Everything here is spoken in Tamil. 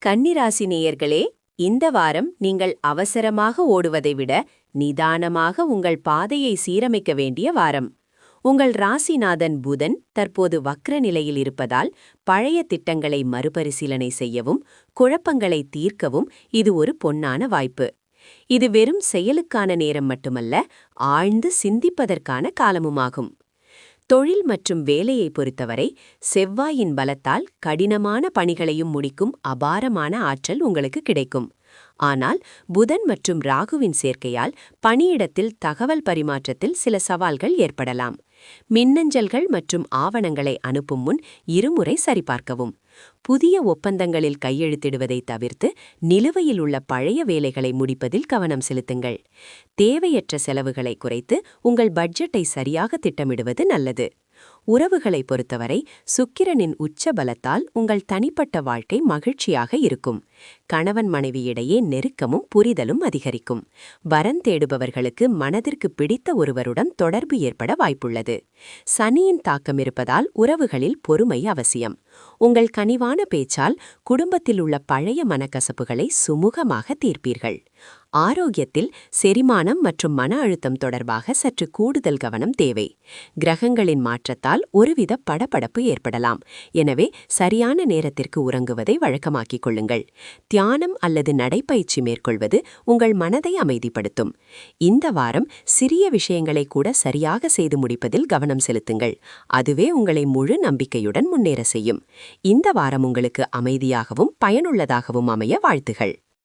கன்னிராசி நேயர்களே, இந்த வாரம் நீங்கள் அவசரமாக ஓடுவதை விட நிதானமாக உங்கள் பாதையை சீரமைக்க வேண்டிய வாரம். உங்கள் ராசிநாதன் புதன் தற்போது வக்ர நிலையில் இருப்பதால் பழைய திட்டங்களை மறுபரிசீலனை செய்யவும் குழப்பங்களை தீர்க்கவும் இது ஒரு பொன்னான வாய்ப்பு. இது வெறும் செயலுக்கான நேரம் மட்டுமல்ல, ஆழ்ந்து சிந்திப்பதற்கான காலமுமாகும். தொழில் மற்றும் வேலையை பொறுத்தவரை செவ்வாயின் பலத்தால் கடினமான பணிகளையும் முடிக்கும் அபாரமான ஆற்றல் உங்களுக்கு கிடைக்கும். ஆனால் புதன் மற்றும் ராகுவின் சேர்க்கையால் பணியிடத்தில் தகவல் பரிமாற்றத்தில் சில சவால்கள் ஏற்படலாம். மின்னஞ்சல்கள் மற்றும் ஆவணங்களை அனுப்பும் முன் இருமுறை சரிபார்க்கவும். புதிய ஒப்பந்தங்களில் கையெழுத்திடுவதை தவிர்த்து நிலுவையில் உள்ள பழைய வேலைகளை முடிப்பதில் கவனம் செலுத்துங்கள். தேவையற்ற செலவுகளை குறைத்து உங்கள் பட்ஜெட்டை சரியாக திட்டமிடுவது நல்லது. உறவுகளை பொறுத்தவரை சுக்கிரனின் உச்ச பலத்தால் உங்கள் தனிப்பட்ட வாழ்க்கை மகிழ்ச்சியாக இருக்கும். கணவன் மனைவியிடையே நெருக்கமும் புரிதலும் அதிகரிக்கும். வரன் தேடுபவர்களுக்கு மனதிற்கு பிடித்த ஒருவருடன் தொடர்பு ஏற்பட வாய்ப்புள்ளது. சனியின் தாக்கம் இருப்பதால் உறவுகளில் பொறுமை அவசியம். உங்கள் கனிவான பேச்சால் குடும்பத்தில் உள்ள பழைய மனக்கசப்புகளை சுமூகமாக தீர்ப்பீர்கள். ஆரோக்கியத்தில் செரிமானம் மற்றும் மன அழுத்தம் தொடர்பாக சற்று கூடுதல் கவனம் தேவை. கிரகங்களின் மாற்றத்தால் ஒருவித படபடப்பு ஏற்படலாம். எனவே சரியான நேரத்திற்கு உறங்குவதை வழக்கமாக்கிக் கொள்ளுங்கள். தியானம் அல்லது நடைப்பயிற்சி மேற்கொள்வது உங்கள் மனதை அமைதிப்படுத்தும். இந்த வாரம் சிறிய விஷயங்களை கூட சரியாக செய்து முடிப்பதில் கவனம் செலுத்துங்கள். அதுவே உங்களை முழு நம்பிக்கையுடன் முன்னேற செய்யும். இந்த வாரம் உங்களுக்கு அமைதியாகவும் பயனுள்ளதாகவும் அமைய வாழ்த்துகள்.